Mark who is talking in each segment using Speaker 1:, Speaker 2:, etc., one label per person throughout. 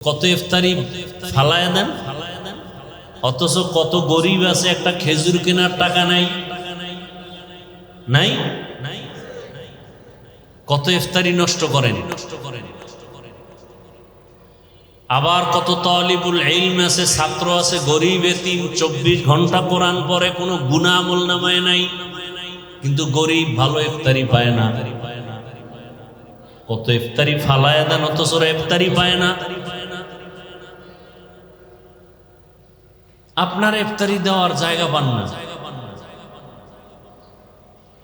Speaker 1: কত ইফতারি ফালায় দেন, অথচ কত গরিব আছে একটা খেজুর কেনার টাকা নাই নাই কত ইফতারি নষ্ট করেন। আবার কত তালিবুল ইলম আছে, ছাত্র আছে, গরিব এতিম, 24 ঘন্টা কোরআন পড়ে, কোনো গুনাহ আমল নামায় নাই, কিন্তু গরিব ভালো ইফতারি পায় না। কত ইফতারি ফালায় দেন, অথচ ইফতারি পায় না। আপনার ইফতারি দেওয়ার জায়গা পান না,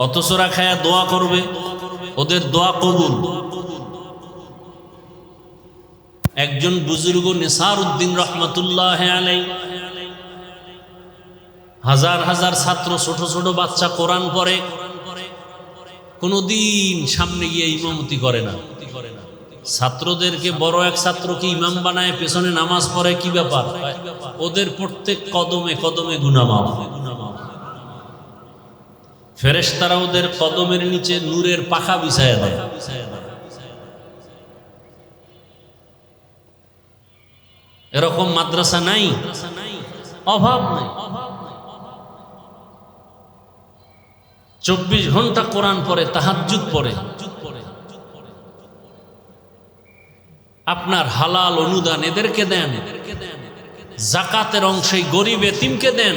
Speaker 1: অথচ খায়া দোয়া করবে, ওদের দোয়া কবুল। একজন বুজুর্গ নিসার উদ্দিন রহমাতুল্লাহ আলাইহি, হাজার হাজার ছাত্র, ছোট ছোট বাচ্চা কোরআন পড়ে, কোনদিন সামনে গিয়ে ইমামতি করে না। ছাত্রদেরকে বড় এক ছাত্রকে ইমাম বানায়, পেছনে নামাজ পড়ে, কি ব্যাপার? ওদের প্রত্যেক কদমে কদমে গুনাহ মাফ। ফেরেশতারা ওদের কদমের নিচে নূরের পাখা বিছায়া দেয়। এরকম মাদ্রাসা নাই, অভাব নাই। 24 ঘন্টা কোরআন পড়ে, তাহাজ্জুদ পড়ে। আপনার হালাল অনুদান এদেরকে দেন, যাকাতের অংশে গরিব এতিমকে দেন।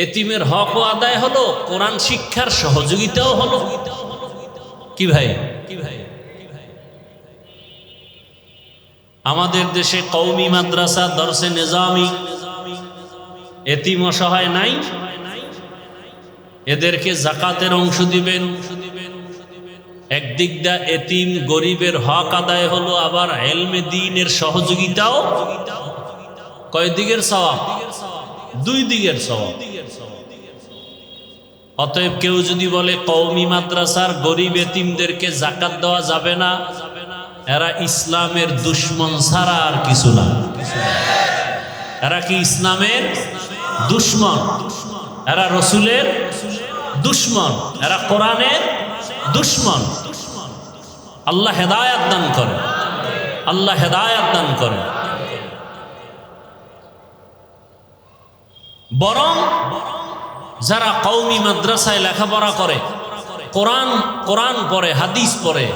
Speaker 1: এতিমের হকও আদায় হলো, কোরআন শিক্ষার সহযোগিতাও হলো। কি ভাই? আমাদের দেশে কওমি মাদ্রাসা, দরসে নিজামি, এতিম অসহায় নাই, এদেরকে যাকাতের অংশ দিবেন। একদিক দা এতিম গরিবের হক আদায় হলো, আবার ইলমে দ্বীনের সহযোগিতাও। কয় দিকের সওয়াব? দুই দিকের সওয়াব। অতএব কেউ যদি বলে কওমি মাদ্রাসার গরিব এতিমদেরকে যাকাত দেওয়া যাবে না, এরা ইসলামের দুশমন ছাড়া আর কিছু না। এরা কি ইসলামের দুশমন? এরা রসুলের দুশমন, এরা কোরআনের দুশমন। আল্লাহ হেদায়েত দান করে, আল্লাহ হেদায়েত দান করে। বরং যারা কওমি মাদ্রাসায় লেখাপড়া করে, কোরআন পড়ে, হাদিস পড়ে,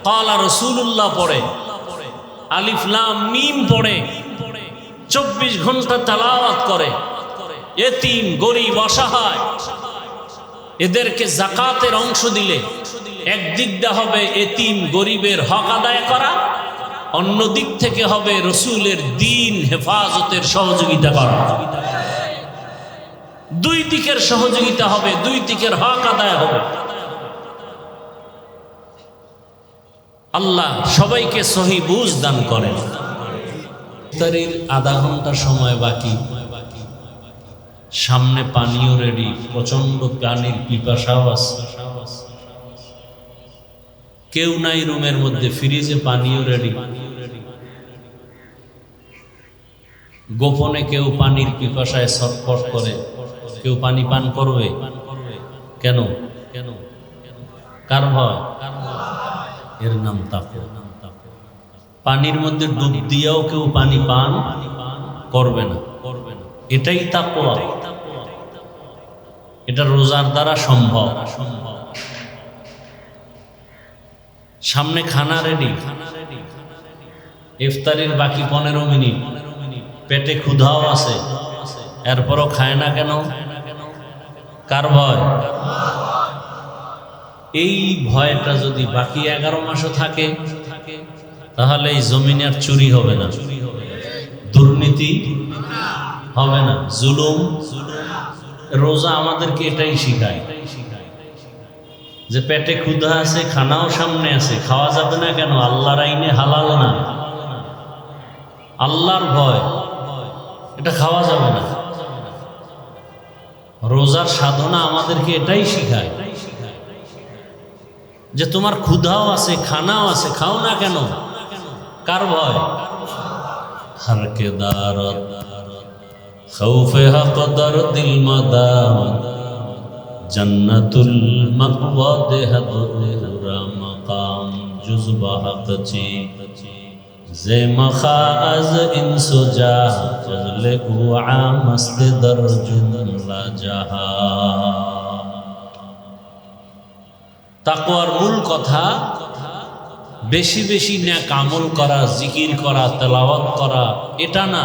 Speaker 1: ক্বালা রাসূলুল্লাহ পড়ে, আলিফ লাম মিম পড়ে, 24 ঘন্টা তেলাওয়াত করে, এতিম গরিব অসহায় এদেরকে যাকাতের অংশ দিলে একদিকটা হবে এতিম গরিবের হক আদায় করা, অন্য দিক থেকে হবে রসুলের দ্বীন হেফাজতের সহযোগিতা করা। দুই দিকের সহযোগিতা হবে, দুই দিকের হক আদায় হবে। আল্লাহ সবাইকে সহি বুঝ দান করেন। ইফতারির আধা ঘন্টা সময় বাকি, সামনে পানিও রেডি, প্রচন্ড পানির পিপাসাও আছে। কেউ নাই রুমের মধ্যে, ফ্রিজে পানিও রেডি। গোপনে কেউ পানির পিপাসায় ছটফট করে, কেউ পানি পান করবে। কেন? কার ভয়? এর নাম তাকওয়া। পানির মধ্যে ডুব দিয়েও কেউ পানি পান করবে না, এটাই তাকওয়া। এটা রোজার দ্বারা সম্ভব। সামনে খানা রেডি, ইফতারির বাকি 15 মিনিট, পেটে ক্ষুধাও আছে, এরপরও খায় না কেন? কার ভয়? এই ভয়টা যদি বাকি 11 মাসও থাকে, তাহলে এই জমিনে আর চুরি হবে না, দুর্নীতি হবে না, জুলুম। রোজা আমাদেরকে এটাই শিখায় যে পেটে ক্ষুধা আছে, খানাও সামনে আছে, খাওয়া যাবে না কেন? আল্লাহর আইনে হালাল না, আল্লাহর ভয়, এটা খাওয়া যাবে না। রোজার সাধনা আমাদেরকে এটাই শিখায় যে তোমার ক্ষুধাও আছে, খানাও আছে, খাও না কেন? কার ভয়? হরকে দারত খৌফে হক দরদিল মাদাম জন্নতুল মাকওয়া দেহদুরা মাকাম জুজবা হক চি যে মখাজ ইনসুজা ফজলে উআ মস্ত দরজুন লা জাহা। তাকওয়ার মূল কথা বেশি বেশি নেক আমল করা, জিকির করা, তেলাওয়াত করা, এটা না,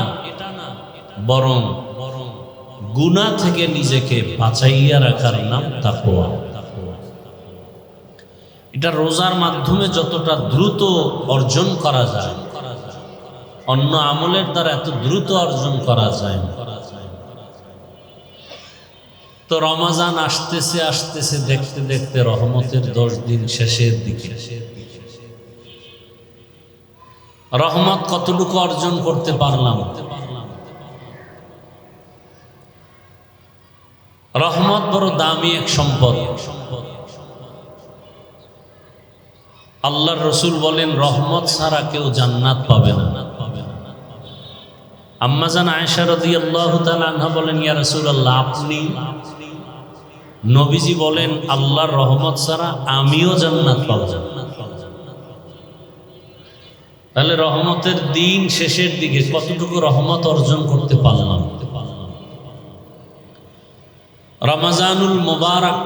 Speaker 1: বরং গুনাহ থেকে নিজেকে বাঁচাইয়া রাখার নাম তাকওয়া। এটা রোজার মাধ্যমে যতটা দ্রুত অর্জন করা যায়, অন্য আমলের দ্বারা এত দ্রুত অর্জন করা যায় না। তো রমাজান আসতেছে আসতেছে, দেখতে দেখতে রহমতের 10 দিন শেষের দিকে। রহমত কতটুকু অর্জন করতে পারলাম? রহমত বড় দামি এক সম্পদ। আল্লাহর রসুল বলেন, রহমত ছাড়া কেউ জান্নাত পাবে না। আম্মা জান আয়েশা রাদিয়াল্লাহু তাআলা আনহা বলেন, ইয়া রাসূলুল্লাহ, আপনি? নবীজি বলেন, আল্লাহর রহমত ছাড়া আমিও জান্নাত পাবো না। তাহলে রহমতের দিন শেষের দিকে কতটুকু রহমত অর্জন করতে পারলাম? রমজানুল মুবারক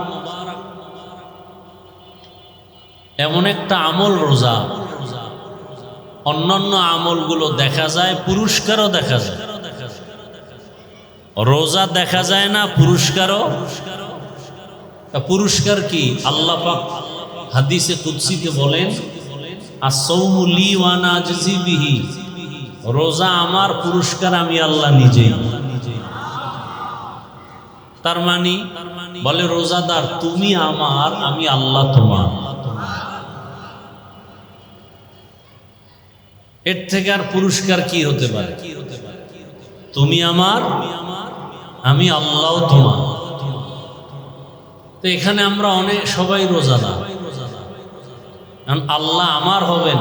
Speaker 1: এমন একটা আমল, রোজা, অন্যান্য আমলগুলো দেখা যায়, পুরস্কারও দেখা যায়। রোজা দেখা যায় না, পুরস্কারও। পুরস্কার কি? আল্লাহ পাক হাদিসে কুদসিতে বলেন, আস-সাওমু লি ওয়া আনা আজজি বিহি, রোজা আমার, পুরস্কার আমি আল্লাহ নিজেই। তার মানে বলে রোজাদার, তুমি আমার, আমি আল্লাহ তোমার। এর থেকে আর পুরস্কার কি হতে পারে? তুমি আমার, আমি আল্লাহ তোমার। তো এখানে আমরা অনেক সবাই রোজাদার, কারণ আল্লাহ আমার হবেন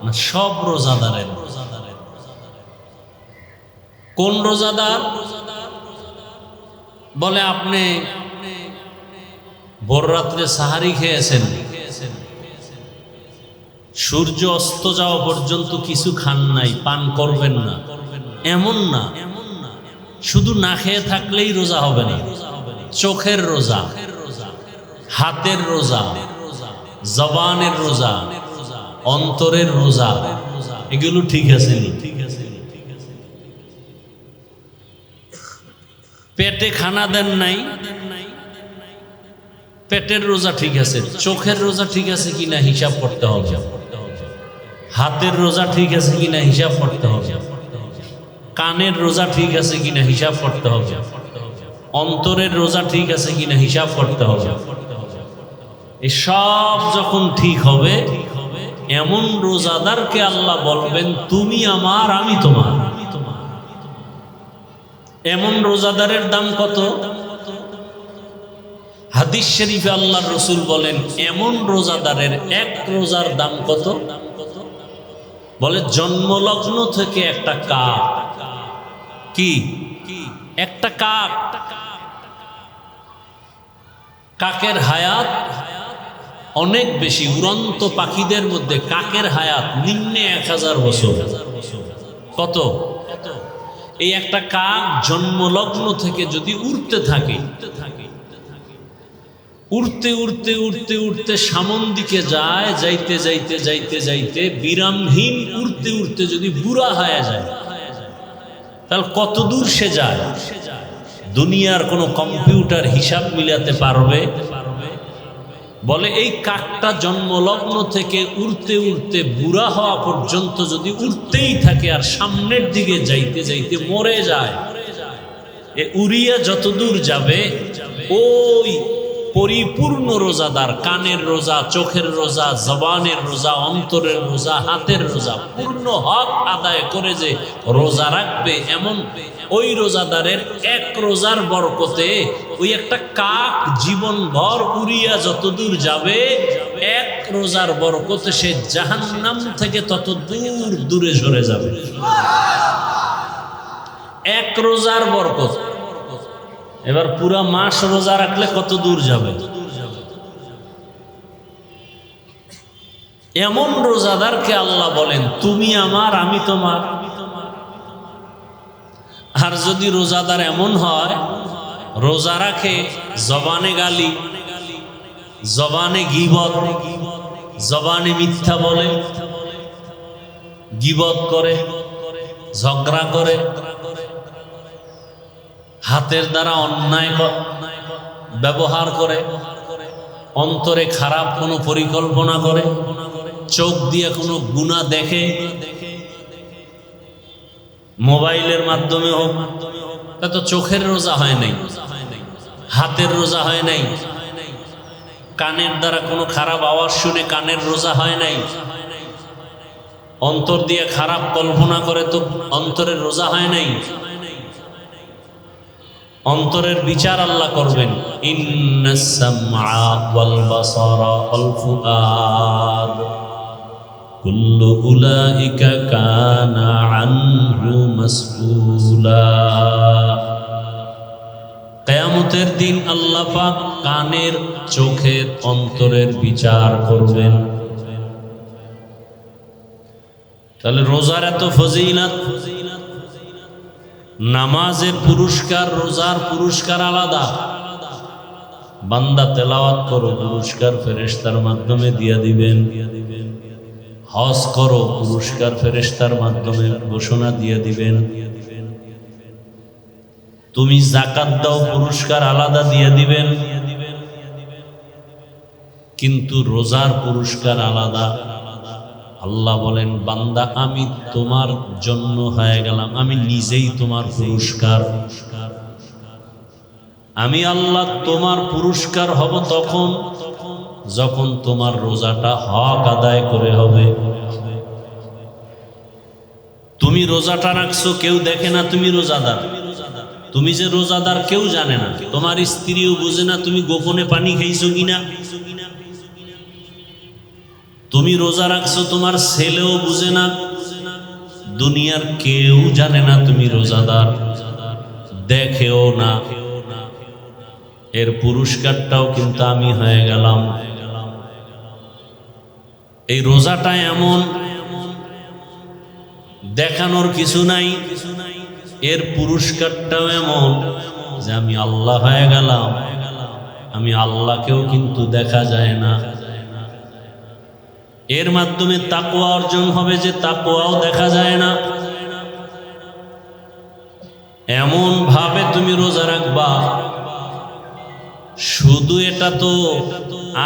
Speaker 1: না, সব রোজাদারের। কোন রোজাদার? বলে আপনি ভোর রাত্রে সাহারি খেয়েছেন, সূর্য অস্ত যাওয়া পর্যন্ত কিছু খান নাই, পান করবেন না, এমন না। শুধু না খেয়ে থাকলেই রোজা হবে না। চোখের রোজা, হাতের রোজা, জবানের রোজা, অন্তরের রোজা, এগুলো ঠিক আছে। পেটে খানা দেন নাই, পেটের রোজা ঠিক আছে। চোখের রোজা ঠিক আছে কিনা হিসাব করতে হবে। হাতের রোজা ঠিক আছে কিনা হিসাব করতে হবে। কানের রোজা ঠিক আছে কিনা হিসাব করতে হবে। অন্তরের রোজা ঠিক আছে কিনা হিসাব করতে হবে। এই সব যখন ঠিক হবে, এমন রোজাদারকে আল্লাহ বলবেন, তুমি আমার, আমি তোমার। এমন রোজাদারের দাম কত? হাদিস শরীফে আল্লাহর রাসূল বলেন, এমন রোজাদারের এক রোজার দাম কত? বলে জন্মলগ্ন থেকে একটা কাক। কি? একটা কাক। কাকের হায়াত অনেক বেশি। উড়ন্ত পাখিদের মধ্যে কাকের হায়াত নিম্নে 1000 বছর। কত? এই একটা কাক জন্মলগ্ন থেকে যদি উড়তে থাকে, উড়তে উড়তে উড়তে উড়তে সামন দিকে যায়, যাইতে যাইতে যাইতে যাইতে বিরামহীন উড়তে উড়তে যদি বুড়া হয়ে যায়, তাহলে কত দূর সে যায়? দুনিয়ার কোনো কম্পিউটার হিসাব মিলাতে পারবে? বলে এই কাকটা জন্মলগ্ন থেকে উড়তে উড়তে বুড়া হওয়া পর্যন্ত যদি উড়তেই থাকে আর সামনের দিকে যাইতে যাইতে মরে যায়, এ উড়িয়া যত দূর যাবে, ওই পরিপূর্ণ রোজাদার, কানের রোজা, চোখের রোজা, জবানের রোজা, অন্তরের রোজা, হাতের রোজা, পূর্ণ হক আদায় করে যে রোজা রাখবে, এমন ওই রোজাদারের এক রোজার বরকতে ওই একটা কাক জীবনভর উড়িয়া যত দূর যাবে, এক রোজার বরকতে সে জাহান্নাম থেকে তত দূর দূরে সরে যাবে। এক রোজার বরকত। এবার পুরা মাস রোজা রাখলে কত দূর যাবে? এমন রোজাদারকে আল্লাহ বলেন তুমি আমার আমি তোমার। আর যদি রোজাদার এমন হয় রোজা রাখে, জবানে গালি, জবানে গীবত, জবানে মিথ্যা বলে, গীবত করে, ঝগড়া করে, হাতের দ্বারা অন্যায় ব্যবহার করে, অন্তরে খারাপ কোনো পরিকল্পনা করে, চোখ দিয়ে কোনো গুনাহ দেখে, মোবাইলের মাধ্যমে হোক, তা তো চোখের রোজা হয় নাই, হাতের রোজা হয় নাই, কানের দ্বারা কোনো খারাপ আওয়াজ শুনে কানের রোজা হয় নাই, অন্তর দিয়ে খারাপ কল্পনা করে তো অন্তরের রোজা হয় নাই। অন্তরের বিচার আল্লাহ করবেন। ইন্নাস সামআ ওয়াল বাসারা ওয়াল ফুআদ কুল্লু উলাইকা কানা আনহু মাসউলা। কিয়ামতের দিন আল্লাহ পাক কানের, চোখের, অন্তরের বিচার করবেন। তাহলে রোজার এত ফজিলত, নামাজের পুরস্কার, রোজার পুরস্কার আলাদা। বান্দা তেলাওয়াত করো, পুরস্কার ফেরেশতার মাধ্যমে দিয়ে দিবেন। হজ করো, পুরস্কার ফেরেশতার মাধ্যমে ঘোষণা দিয়ে দিবেন। তুমি যাকাত দাও, পুরস্কার আলাদা দিয়ে দিবেন। কিন্তু রোজার পুরস্কার আলাদা। আল্লাহ বলেন বান্দা আমি তোমার জন্য হয়ে গেলাম, আমি নিজেই তোমার পুরস্কার। আমি আল্লাহ তোমার পুরস্কার হব তখন যখন তোমার রোজাটা হক আদায় করে হবে। তুমি রোজাটা রাখছো, কেউ দেখে না তুমি রোজাদার। তুমি যে রোজাদার কেউ জানে না, তোমার স্ত্রীও বুঝে না তুমি গোপনে পানি খেয়েছো কিনা। তুমি রোজা রাখছো, তোমার ছেলেও বুঝে না, দুনিয়ার কেউ জানে না তুমি রোজাদার, দেখেও না। এর পুরস্কারটাও কিন্তু আমি হয়ে গেলাম। এই রোজাটা এমন, দেখানোর কিছু নাই, এর পুরস্কারটাও এমন যে আমি আল্লাহ হয়ে গেলাম। আমি আল্লাহকেও কিন্তু দেখা যায় না। এর মাধ্যমে তাকওয়া অর্জন হবে, যে তাকওয়াও দেখা যায় না। এমন ভাবে তুমি রোজা রাখবা, শুধু এটা তো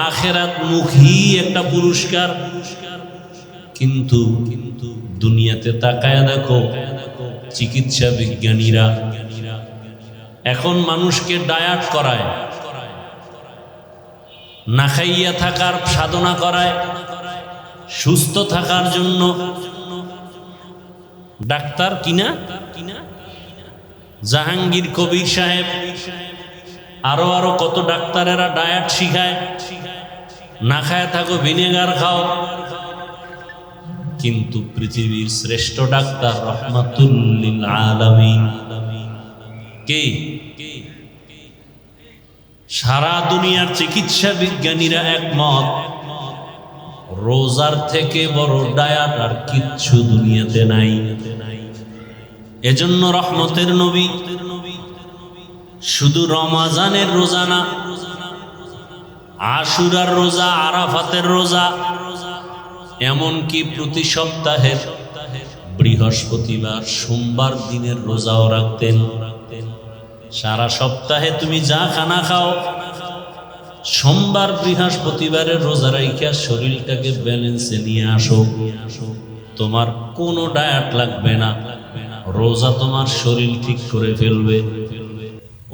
Speaker 1: আখিরাত মুখী একটা পুরস্কার, কিন্তু দুনিয়াতে তাকায় দেখো চিকিৎসা বিজ্ঞানীরা এখন মানুষকে ডায়েট করায়, না খাইয়া থাকার সাধনা করায়, সুস্থ থাকার জন্য। ডাক্তার কিনা জাহাঙ্গীর কবির সাহেব, আরো আরো কত ডাক্তারেরা ডায়েট শিখায়, না খায় থাকো, ভিনেগার খাও। কিন্তু পৃথিবীর শ্রেষ্ঠ ডাক্তার রাহমাতুল লিল আলামিন কে? সারা দুনিয়ার চিকিৎসা বিজ্ঞানীরা একমত, রোজার থেকে বড় ডায়েট আর কিচ্ছু দুনিয়াতে নাই। এজন্য রহমতের নবী শুধু রমাজানের রোজা না, আশুরার রোজা, আরাফাতের রোজা, এমনকি প্রতি সপ্তাহের বৃহস্পতিবার, সোমবার দিনের রোজাও রাখতেন। সারা সপ্তাহে তুমি যা খানা খাও, সোমবার বৃহস্পতিবারের রোজা রাইখা শরীরটাকে ব্যালেন্সে নিয়ে আসো। তোমার কোনো ডায়েট লাগবে না, রোজা তোমার শরীর ঠিক করে ফেলবে।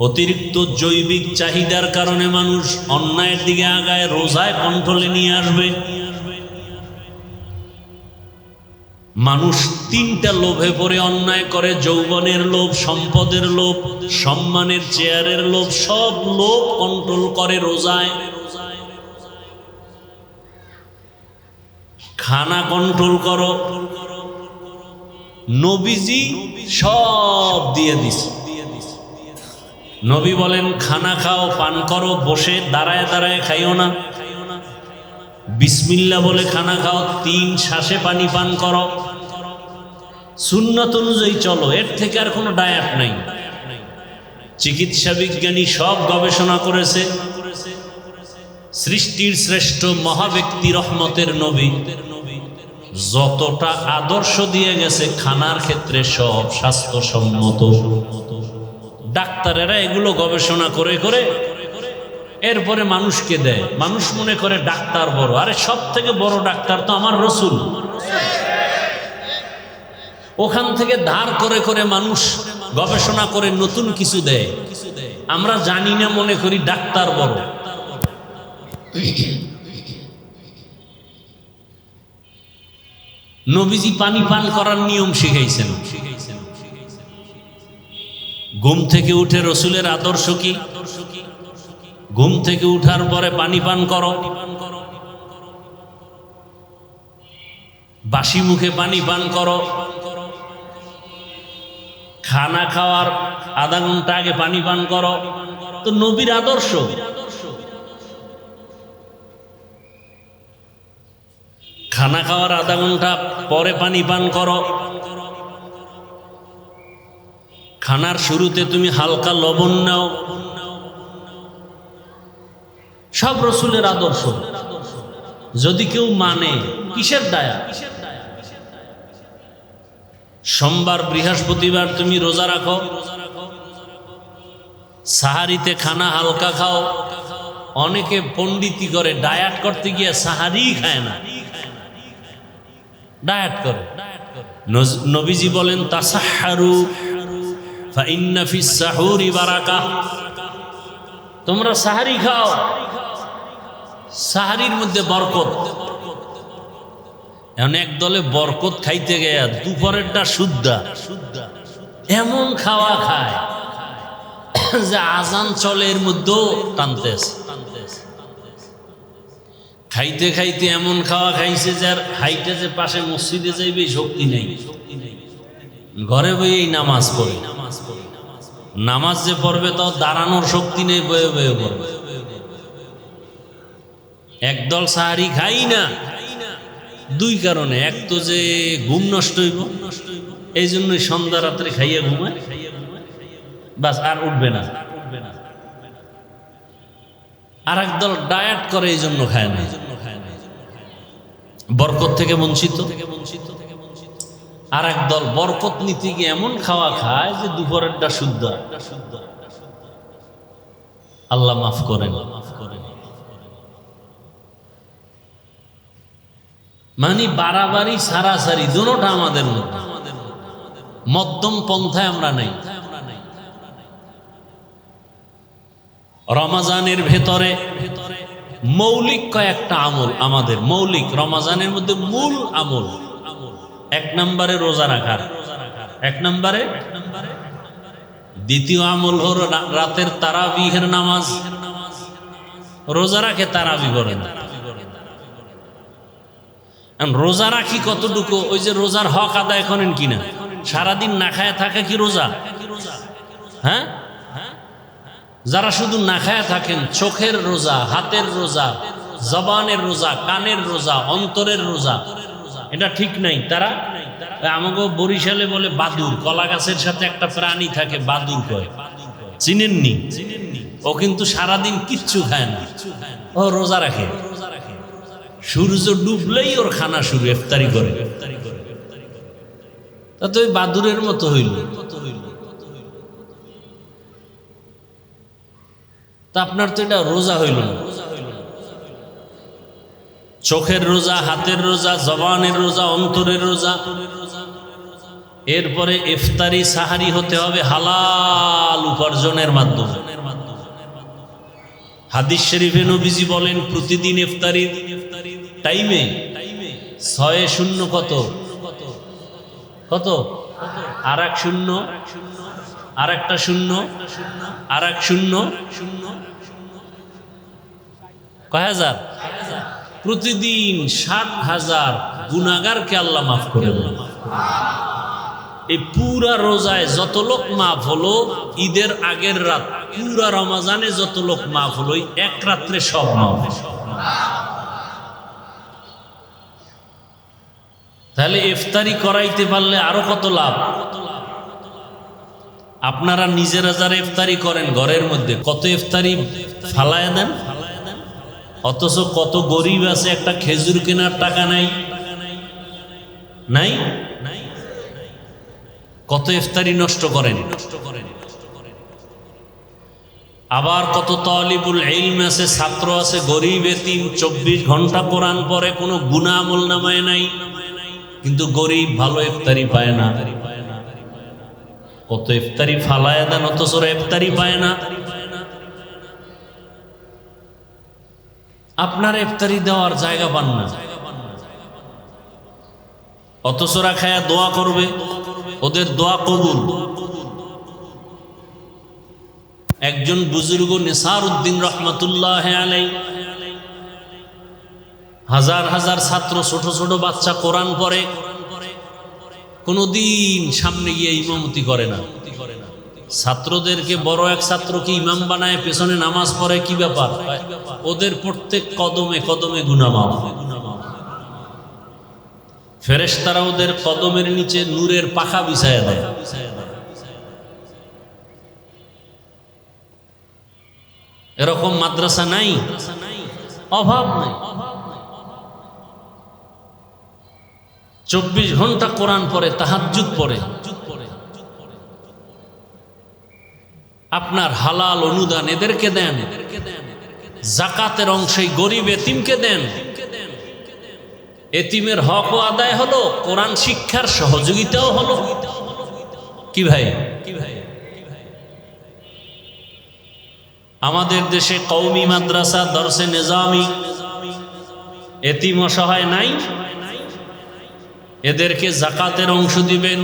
Speaker 1: অতিরিক্ত জৈবিক চাহিদার কারণে মানুষ অন্যায়ের দিকে আগায়, রোজায় কন্ট্রোলে নিয়ে আসবে। মানুষ তিনটা লোভে পড়ে অন্যায় করে, যৌবনের লোভ, সম্পদের লোভ, সম্মানের চেয়ারের লোভ, সব লোভ কন্ট্রোল করে রোজায়। খানা কন্ট্রোল করো, নবীজি সব দিয়ে দিছে। নবী বলেন খানা খাও, পান করো, বসে দাঁড়ায় দাঁড়ায় খাইও না, বিসমিল্লাহ বলে খানা খাও, 3 শ্বাসে পানি পান করো, সুন্নত অনুযায়ী চলো, এর থেকে আর কোনো ডায়েট নাই। চিকিৎসা বিজ্ঞানী সব গবেষণা করেছে, সৃষ্টির শ্রেষ্ঠ মহাব্যক্তি রহমতের নবী যতটা আদর্শ দিয়ে গেছে খানার ক্ষেত্রে সব স্বাস্থ্যসম্মত। ডাক্তারেরা এগুলো গবেষণা করে করে এরপরে মানুষকে দেয়, মানুষ মনে করে ডাক্তার বড়, আরে সব থেকে বড় ডাক্তার তো আমার রসুল। ওখান থেকে ধার করে করে মানুষ গবেষণা করে নতুন কিছু দেয়, আমরা জানি না, মনে করি ডাক্তার বড়। নবীজি পানি পান করার নিয়ম শিখাইছেন। ঘুম থেকে উঠে রসুলের আদর্শ কি? ঘুম থেকে উঠার পরে পানি পান করো, বাসি মুখে পানি পান করো, খানা খাওয়ার আধা ঘন্টা আগে পানি পান করো। তো নবীর আদর্শ। খানা খাওয়ার আধা ঘন্টা পরে পানি পান করো। খানার শুরুতে তুমি হালকা লবণ নাও, সব রসুলের আদর্শ। যদি কেউ মানে, কিসের দায়া? সোমবার বৃহস্পতিবার তুমি রোজা রাখো, সাহারিতে খানা হালকা খাও। অনেকে পণ্ডিতি করে, ডায়েট করতে গিয়ে সাহারি খায় না, ডায়েট করে। নবীজি বলেন তাসাহহারু ফাইন্না ফিস সাহুরি বারাকা, তোমরা সাহারি খাও, সাহারির মধ্যে বরকত। এখন এক দলে বরকত খাইতে গিয়ে দুপুরেরটা শুদ্ধা, এমন খাওয়া খায় যে আজান চলে এর মধ্যেও টানতেছে। খাইতে খাইতে এমন খাওয়া খাইছে যার হাইটে যে পাশে মসজিদে যাইবে শক্তি নেই, ঘরে বইয়েই নামাজ পড়ে। নামাজ যে পড়বে তাও দাঁড়ানোর শক্তি নেই, বয়ে বয়ে পড়বে। একদল সাহারি খাই না, দুই কারণে। এক তো যে ঘুম নষ্ট হইব, এই জন্যই সন্ধ্যা রাত্রে খাইয়ে ঘুমায়, বাস আর উঠবে না। আর একদল ডায়েট করে, এই জন্য খায় না, বরকত থেকে বঞ্চিত। আর একদল বরকত নীতি গিয়ে এমন খাওয়া খায় যে দুপুরেরটা শুদ্ধ। আল্লাহ মাফ করেন। মানে বাড়াবাড়ি সারাসারি দুটোটা আমাদের মধ্যে, মধ্যম পন্থায় আমরা নাই। রমাজানের ভেতরে মৌলিক কয়েকটা আমল আমাদের, মৌলিক রমাজানের মধ্যে মূল আমল। 1 নম্বরে রোজা রাখার, 1 নম্বরে। দ্বিতীয় আমল হল রাতের তারাবিহের নামাজ। রোজা রাখে, তারাবি করে না। রোজা রাখি কতটুকু? ওই যে রোজার হক আদায় করেন কিনা? সারাদিন না খায় থাকে কি রোজা? হ্যাঁ, যারা শুধু না খায় থাকেন, চোখের রোজা, হাতের রোজা, জবানের রোজা, কানের রোজা, অন্তরের রোজা, এটা ঠিক নাই। তারা আমাকে বরিশালে বলে বাদুর, কলা গাছের সাথে একটা প্রাণী থাকে বাদুর কয়, চিনেননি? ও কিন্তু সারাদিন কিচ্ছু খায় না, ও রোজা রাখে। সূর্য ডুবলেই ওর খানা শুরু, ইফতারি করে। তা তো ওই বাদুরের মতো হইল। তা আপনার তো এটা রোজা হইল না। চোখের রোজা, হাতের রোজা, জবানের রোজা, অন্তরের রোজা। এরপরে ইফতারি সাহারি হতে হবে হালাল উপার্জনের মাধ্যমে। হাদিস শরীফে নবীজি বলেন প্রতিদিন ইফতারির টাইমে 6 কত কত, আর 1 শূন্য, আর একটা শূন্য, আর 1 শূন্য, কয় হাজার? প্রতিদিন 60,000 গুনাহগারকে আল্লাহ মাফ করে দেন। এই পুরা রোজায় যত লোক মাফ হলো, ঈদের আগের রাত পুরা রমজানে যত লোক মাফ হলো, 1 রাত্রে সব মাফ। তাহলে ইফতারি করাইতে পারলে আরো কত লাভ। আপনারা নিজেরা যারা ইফতারি করেন ঘরের মধ্যে, কত ইফতারি ফালায় দেন, অথচ কত গরিব আছে একটা খেজুর কেনার টাকা নাই, নাই কত ইফতারি নষ্ট করেন। আবার কত তালিবুল ইলম আছে, ছাত্র আছে, গরিব এতিম, 24 ঘন্টা কোরআন পড়ে, কোনো গুনাহ আমল নামায় নাই, কিন্তু গরিব ভালো ইফতারি পায় না। কত ইফতারি ফালায় দেন, অথচ ইফতারি পায় না। আপনার ইফতারি দেওয়ার জায়গা পান না, অথচ খায়া দোয়া করবে, ওদের দোয়া কবুল। একজন বুজুর্গ নেসারউদ্দিন রহমাতুল্লাহ আলাইহি, হাজার হাজার ছাত্র, ছোট ছোট বাচ্চা কোরআন পড়ে, কোনদিন সামনে গিয়ে ইমামতি করে না। ছাত্রদেরকে বড় এক ছাত্রকে ইমাম বানায়, পেছনে নামাজ পড়ে, কি ব্যাপার? ওদের প্রত্যেক কদমে কদমে গুনাহ মাফ। ফেরেশতারা ওদের কদমের নিচে নূরের পাখা বিছায়া দেয়। এরকম মাদ্রাসা নাই, অভাব নাই। 24 ঘন্টা কোরআন পড়ে, তাহাজ্জুদ পড়ে। আপনার হালাল অনুদান এদেরকে দেন, যাকাতের অংশে গরিব এতিমকে দেন। এতিমের হকও আদায় হলো, কোরআন শিক্ষার সহযোগিতাও হলো। কি ভাই? আমাদের দেশে কওমি মাদ্রাসা, দরসে নিজামি, এতিম অসহায় নাই, এদেরকে যাকাতের অংশ দিবেন।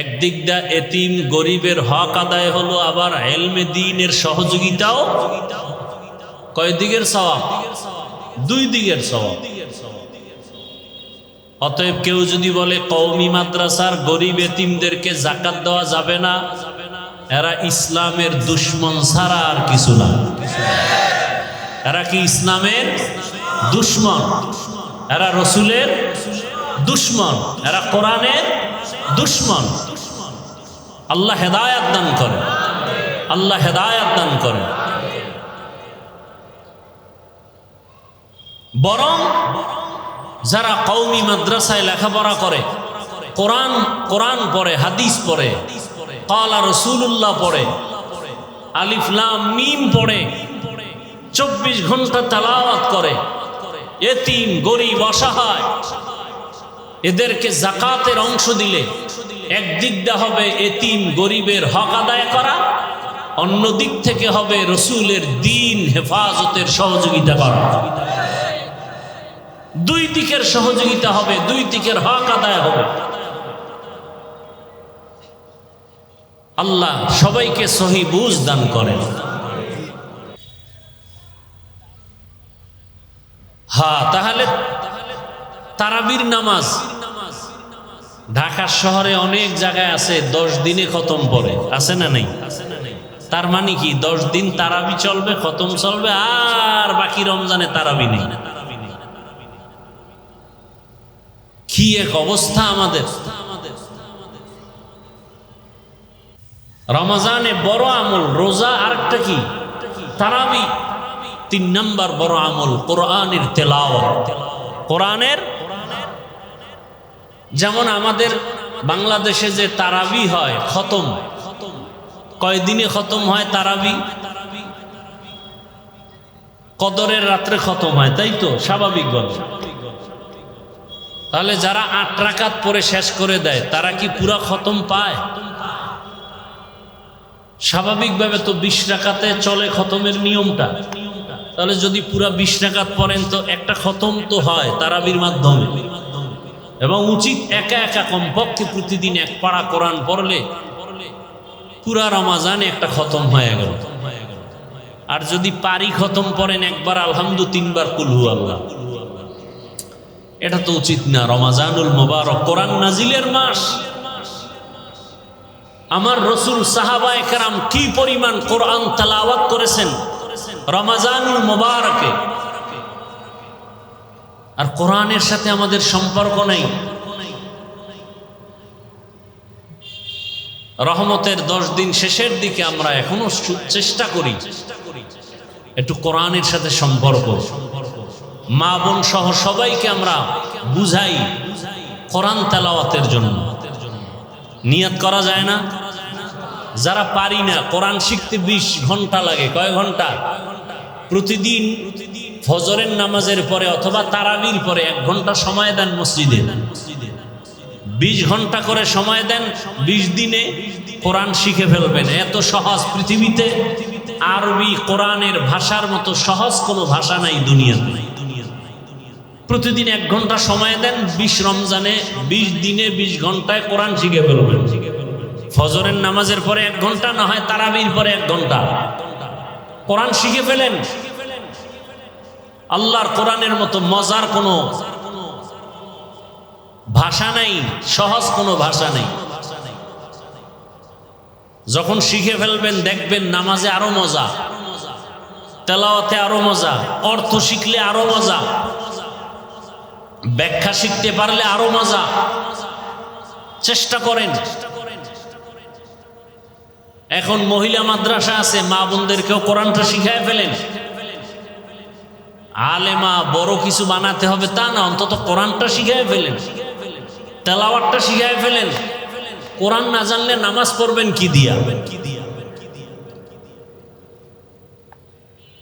Speaker 1: একদিক দা এতিম গরিবের হক আদায় হলো, আবার ইলমে দ্বীনের সহযোগিতাও। কয় দিকের সওয়াব? 2 দিকের সওয়াব। অতএব কেউ যদি বলে কওমি মাদ্রাসার গরিব এতিমদেরকে যাকাত দেওয়া যাবে না, এরা ইসলামের দুশমন ছাড়া আর কিছু না। এরা কি ইসলামের দুশমন? এরা রসুলের দুশমন, এরা কোরআনের দুশমন। আল্লাহ হেদায়েত দান করে, আল্লাহ হেদায়েত দান করে। বরং যারা কওমি মাদ্রাসায় লেখাপড়া করে, কোরআন পড়ে, হাদিস পড়ে, ক্বালা রাসূলুল্লাহ পড়ে, আলিফ লাম মিম পড়ে, 24 ঘন্টা তেলাওয়াত করে, এতিম গরিব অসহায় এদেরকে যাকাতের অংশ দিলে একদিক দিয়ে হবে এতিম গরিবের হক আদায় করা, অন্য দিক থেকে হবে রসুলের দ্বীন হেফাজতের সহযোগিতা করা। 2 দিকের সহযোগিতা হবে, 2 দিকের হক আদায় হবে। আল্লাহ সবাইকে সহি বুঝ দান করেন। হ্যাঁ, তাহলে তারাবির নামাজ ঢাকা শহরে অনেক জায়গায় আছে, 10 দিনে খতম পড়ে, আছে না নাই? তার মানে কি 10 দিন তারাবি চলবে, খতম চলবে, আর বাকি রমজানে তারাবি নেই। কি এক অবস্থা আমাদের! রমজানে বড় আমল রোজা, আরেকটা কি তারাবি। 3 নাম্বার বড় আমল কোরআনের তেলাওয়াত। কোরআনের, যেমন আমাদের বাংলাদেশে যে তারাবি হয়, খতম, কয়দিনে খতম হয় তারাবি? কদরের রাত্রে খতম হয়, তাই তো? স্বাভাবিকভাবে। তাহলে যারা 8 রাকাত পরে শেষ করে দেয়, তারা কি পুরা খতম পায়? স্বাভাবিকভাবে তো 20 রাকাতে চলে খতমের নিয়মটা। তাহলে যদি পুরা 20 রাকাত পড়েন তো একটা খতম তো হয় তারাবির মাধ্যমে। এবং উচিত একা একা কমপক্ষে প্রতিদিন 1 পারা কোরআন পড়লে পুরা রমজানে একটা খতম হয়ে গেল। আর যদি পারি খতম পড়েন একবার আলহামদুলিল্লাহ, 3 বার কুল হু আল্লাহ, এটা তো উচিত না। রমজানুল মুবারক, কোরআন নাজিলের মাস। আমার রসুল সাহাবায়ে কেরাম কি পরিমাণ কোরআন তেলাওয়াত করেছেন রমজানুল মুবারকে। আর কোরআনের সাথে আমাদের সম্পর্ক নেই। রহমতের 10 দিন শেষের দিকে আমরা এখনো চেষ্টা করি একটু কোরআনের সাথে সম্পর্ক, মা বোন সহ সবাইকে আমরা বুঝাই কোরআন তেলাওয়াতের জন্য। নিয়ত করা যায় না? যারা পারি না, কোরআন শিখতে 20 ঘন্টা লাগে। কয় ঘন্টা? প্রতিদিন ফজরের নামাজের পরে অথবা তারাবির পরে 1 ঘন্টা সময় দেন মসজিদে, 20 ঘন্টা করে সময় দেন, 20 দিনে কোরআন শিখে ফেলবেন। এত সহজ পৃথিবীতে আরবি কোরআনের ভাষার মতো সহজ কোনো ভাষা নাই দুনিয়াতে। প্রতিদিন 1 ঘন্টা সময় দেন, 20 রমজানে 20 দিনে 20 ঘন্টায় কোরআন শিখে ফেলবেন। ফজরের নামাজের পরে 1 ঘন্টা, না হয় তারাবির পরে 1 ঘন্টা কোরআন শিখে ফেলেন। আল্লাহর কোরআনের মতো মজার কোনো ভাষা নাই, সহজ কোনো ভাষা নেই। যখন শিখে ফেলবেন দেখবেন নামাজে আরো মজা, তেলাওয়াতে আরো মজা, অর্থ শিখলে আরো মজা, ব্যাখ্যা শিখতে পারলে আরো মজা। চেষ্টা করেন। এখন মহিলা মাদ্রাসা আছে, মা বোনদেরকেও কোরআনটা শিখায় ফেলেন। আলেমা বড় কিছু বানাতে হবে তা না, অন্তত কোরআনটা শিখায় ফেলেন, তেলাওয়াতটা শিখায় ফেলেন। কোরআন না জানলে নামাজ পড়বেন কি দিয়া?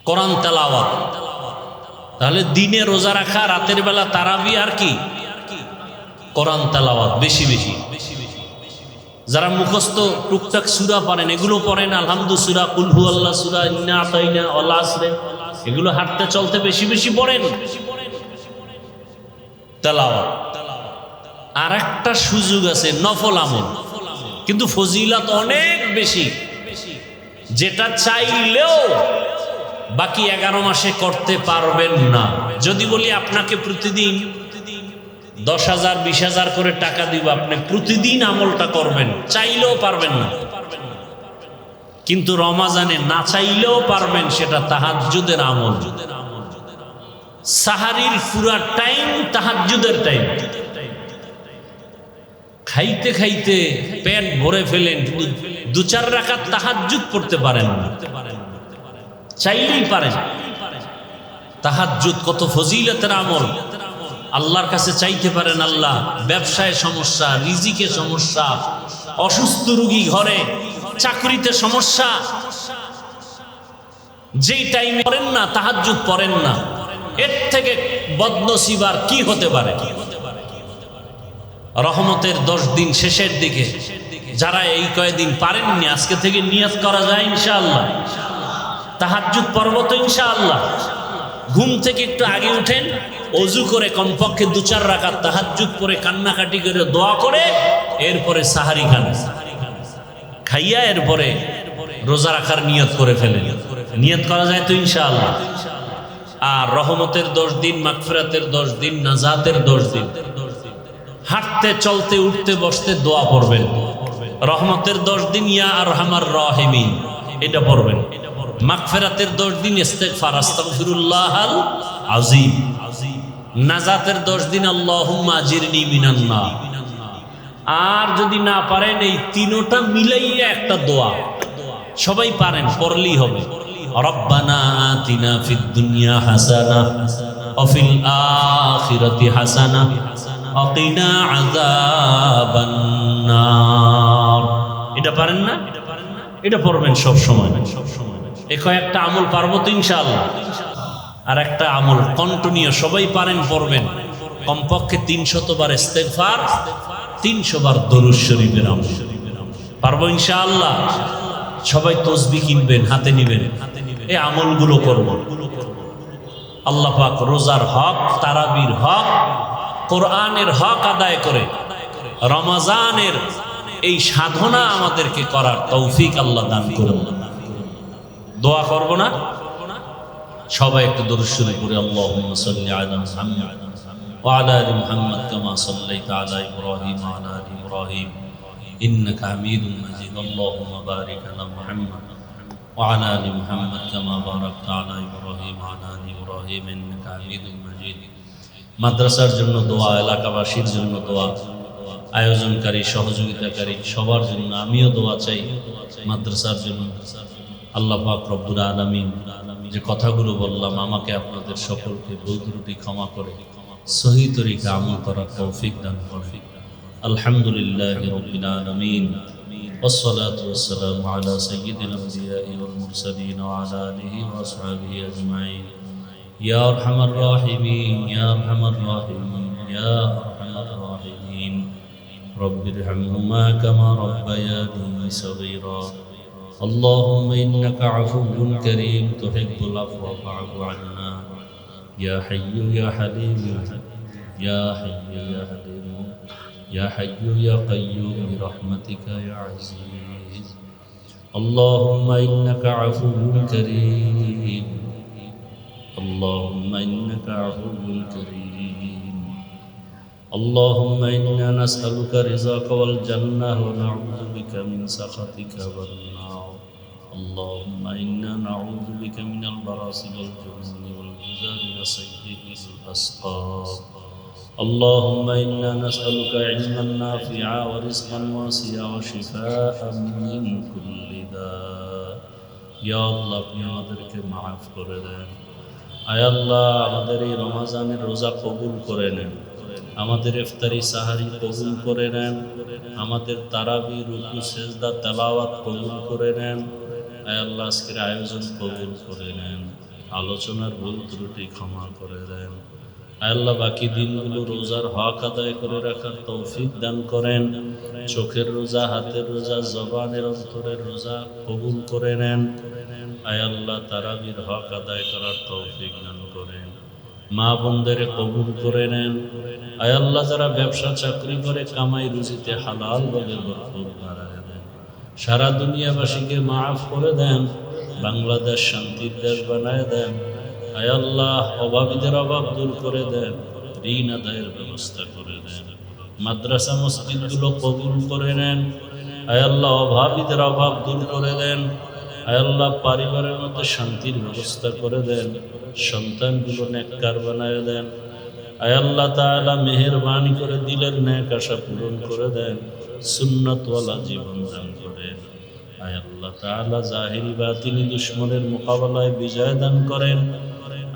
Speaker 1: কোরআন তেলাওয়াত। তাহলে দিনে রোজা রাখা, রাতের বেলা তারাবি, আর কি? কোরআন তেলাওয়াত বেশি বেশি। যারা মুখস্থ টুকটাক সূরা পারেন এগুলো পড়েন, আলহামদুলিল্লাহ সূরা, কুল হুয়াল্লাহ সূরা, ইন্না আতাইনা, ওয়াল আসরে, এগুলো হাঁটতে চলতে বেশি বেশি পড়েন তেলাওয়াত। আর একটা সুযোগ আছে নফল আমল, কিন্তু ফজিলত অনেক বেশি, যেটা চাইলেও বাকি 11 মাসে করতে পারবেন না। যদি বলি আপনাকে প্রতিদিন 10,000 20,000 করে টাকা দিব, আপনি প্রতিদিন আমলটা করবেন, চাইলেও পারবেন না। কিন্তু রমাজানে না চাইলেও পারবেন, সেটা তাহাজ্জুদের আমল। সাহারির পুরা টাইম তাহাজ্জুদের টাইম। খাইতে খাইতে পেট ভরে ফেলেন, 2-4 রাকাত তাহাজ্জুদ পড়তে পারেন না, চাইলেই পারেন। তাহাজ্জুদ কত ফজিলতের আমল। আল্লাহর কাছে চাইতে পারেন, আল্লাহ ব্যবসায় সমস্যা, রিজিকে সমস্যা, অসুস্থ রোগী ঘরে, চাকরিতে সমস্যা, যেই টাইমে পড়েন না তাহাজ্জুদ পড়েন না, এর থেকে বদনসিব আর কি হতে পারে? রহমতের 10 দিন শেষের দিকে যারা এই কয়েকদিন পারেননি, আজকে থেকে নিয়ত করা যায় ইনশাআল্লাহ তাহাজ্জুদ পড়ব তো ইনশাআল্লাহ। ঘুম থেকে একটু আগে উঠেন, ওযু করে কমপক্ষে 2-4 রাকাত তাহাজ্জুদ পড়ে কান্নাকাটি করে দোয়া করে এরপরে সাহারি খান, খাইয়া এরপরে রোজা রাখার নিয়ত করে ফেলেন। নিয়ত করা যায় তো ইনশাআল্লাহ। আর রহমতের 10 দিন, মাগফিরাতের 10 দিন, নাজাতের 10 দিন, হাঁটতে চলতে উঠতে বসতে দোয়া পড়বেন। রহমতের 10 দিন ইয়া আরহামার রাহিমিন এটা পড়বেন। মাগফিরাতের 10 দিন ইস্তিগফার, আস্তাগফিরুল্লাহাল আযীম। নাজাতের 10 দিন আল্লাহুম্মা আজিরনি মিনান নার। আর যদি না পারেন এই তিনটা মিলাইয়া একটা দোয়া সবাই পারেন, পড়লেই হবে। রব্বানা আতিনা ফিদ দুনিয়া হাসানাহ ওয়া ফিল আখিরাতি হাসানাহ ওয়া কিনা আযাবান নার। এটা পারেন না? এটা পড়বেন সব সময়। এই কয়েকটা আমল পারবো তো ইনশাআল্লাহ। আর একটা আমল কন্টিনিউ সবাই পারেন, পড়বেন। কমপক্ষে 300 বার ইস্তিগফার, 300 বার দরুদ শরীফের আমল পারবো ইনশাআল্লাহ। সবাই তসবিহ কিনবেন, হাতে নিবেন, এই আমলগুলো করব। আল্লাহ পাক রোজার হক, তারাবির হক, কোরআনের হক আদায় করে রমজানের এই সাধনা আমাদেরকে করার তৌফিক আল্লাহ দান করুন। দোয়া করব না? সবাই একটু দরুদ শরীফ পড়ে আল্লাহুম্মা সাল্লি আলা মুহাম্মাদ ওয়া আলা আলি মুহাম্মাদ কামা সাল্লাইতা আলা ইব্রাহিম ওয়া আলা আলি ইব্রাহিম ইন্নাকা হামিদুম মাজিদ। আল্লাহুম্মা বারিক আলা মুহাম্মাদ ওয়া আলা আলি মুহাম্মাদ কামা বারাকতা আলা ইব্রাহিম ওয়া আলা আলি ইব্রাহিম ইন্নাকা হামিদুম মাজিদ। মাদ্রাসার জন্য দোয়া, এলাকাবাসীর জন্য দোয়া, আয়োজনকারী, সহযোগিতাকারী সবার জন্য আমিও দোয়া চাই মাদ্রাসার জন্য। আল্লাহ পাক রব্বুল আলামিন যে কথাগুলো বললাম আমাকে আপনাদের সকলকে ভুল ত্রুটি ক্ষমা করে সহি তরিকা আমল করার তৌফিক দান করে। আলহামদুলিল্লাহি রাব্বিল আলামিন والصلاة والسلام على سيد الأنبياء والمرسلين وعلى آله وأصحابه أجمعين يا أرحم الراحمين يا أرحم الراحمين يا أرحم الراحمين رب ارحمهما كما ربياني صغيرا اللهم إنك عفو كريم تحب العفو فاعف عنا يا حي يا حليم يا حي يا حليم يا حي يا قيوم برحمتك يا عزيز اللهم إنك عفو كريم اللهم إنك عفو كريم اللهم إنا نسألك رزاك والجنة ونعوذ بك من سخطك والنار اللهم إنا نعوذ بك من البراس والجبن والجزال وسيء الأسقام اللهم إنا نسألك علما نافعا ورزقا واسعا وشفاء من كل داء يا الله আপনি আমাদেরকে মাফ করে দেন। আয় আল্লাহ আমাদের এই রমজানের রোজা কবুল করে নেন, আমাদের ইফতারি সাহারি কবুল করে নেন, আমাদের তারাবি রুকু সেজদা তেলাওয়াত কবুল করে নেন। আয় আল্লাহ আজকের আয়োজন কবুল করে নেন, আলোচনার ভুল ত্রুটি ক্ষমা করে দেন। আয় আল্লাহ বাকি দিনগুলো রোজার হক আদায় করে রাখার তৌফিক দান করেন। চোখের রোজা, হাতের রোজা, জবানের অন্তরের রোজা কবুল করে নেন। আয় আল্লাহ তারাবির হক আদায় করার তৌফিক দান করেন। মা বোনদের কবুল করে নেন। আয় আল্লাহ যারা ব্যবসা চাকরি করে কামাই রুজিতে হালাল ভাবে ভরপুর বাড়ায় দেন। সারা দুনিয়াবাসীকে মাফ করে দেন, বাংলাদেশ শান্তির দেশ বানায় দেন। আয় আল্লাহ অভাবীদের অভাব দূর করে দেন, ঋণ আদায়ের ব্যবস্থা করে দেন। মাদ্রাসা মসজিদগুলো কবুল করে নেন। আয় আল্লাহ অভাবীদের অভাব দূর করে দেন। আয় আল্লাহ পরিবারের মধ্যে শান্তির ব্যবস্থা করে দেন, সন্তানগুলো নেককার বানায় দেন। আয় আল্লাহ তাআলা মেহেরবানি করে দিলের নেক আশা পূরণ করে দেন, সুন্নতওয়ালা জীবন দান করেন। আয় আল্লাহ তাআলা জাহিরি বাতিনি দুশমনের মোকাবেলায় বিজয় দান করেন।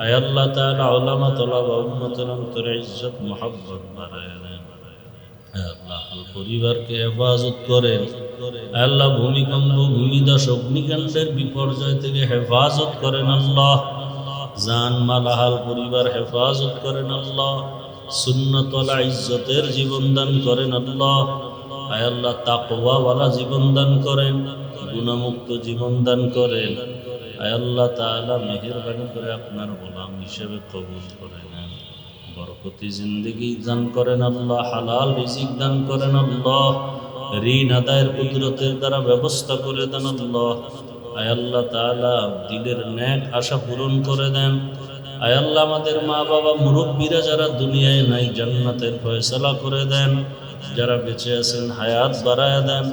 Speaker 1: আয় আল্লাহ তাআলা উলামা তলাবা উম্মতের অন্তরে ইজ্জত মুহাব্বত বাড়ায় দেন। আয় আল্লাহ পরিবারকে হেফাজত করেন। আয় আল্লাহ ভূমিকম্প, ভূমিধস, অগ্নিকাণ্ডের বিপর্যয় থেকে হেফাজত করেন আল্লাহ। জান মাল আহাল পরিবার হেফাজত করেন আল্লাহ। সুন্নতওয়ালা ইজ্জতের জীবন দান করেন আল্লাহ। আয় আল্লাহ তাকওয়াওয়ালা জীবন দান করেন, গুনাহমুক্ত জীবন দান করেন। আয় আল্লাহ তাআলা মেহেরবানি করে আপনার গোলাম হিসেবে কবুল করে নেন। বরকতি জিন্দেগি দান করেন আল্লাহ, হালাল রিজিক দান করেন আল্লাহ। ঋণ আদায়ের কুদরতের দ্বারা ব্যবস্থা করে দেন আল্লাহ। আয় আল্লাহ তাআলা দিলের নেক আশা পূরণ করে দেন। আয় আল্লাহ আমাদের মা বাবা মুরব্বীরা যারা দুনিয়ায় নাই জান্নাতের ফয়সালা করে দেন। যারা বেঁচে আছেন হায়াত বাড়ায় দেন।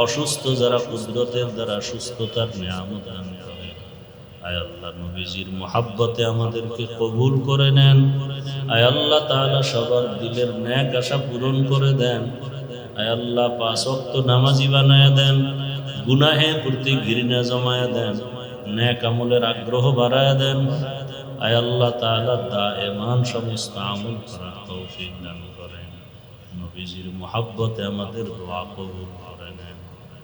Speaker 1: অসুস্থ যারা কুদরতের দ্বারা সুস্থতার নিয়ামত দান করেন। আয় আল্লাহ নবীজির মুহাব্বতে আমাদেরকে কবুল করে নেন। আয় আল্লাহ তাআলা সবার দিলের নেক আশা পূরণ করে দেন। আয় আল্লাহ ৫ ওয়াক্ত নামাজি বানায় দেন। গুনাহের প্রতি ঘৃণা জমায় দেন, নেক আমলের আগ্রহ বাড়ায় দেন। আয় আল্লাহ তাআলা দায়েমান সমস্ত আমল করার তৌফিক দান করেন। নবীজির মুহাব্বতে আমাদের দোয়া কবুল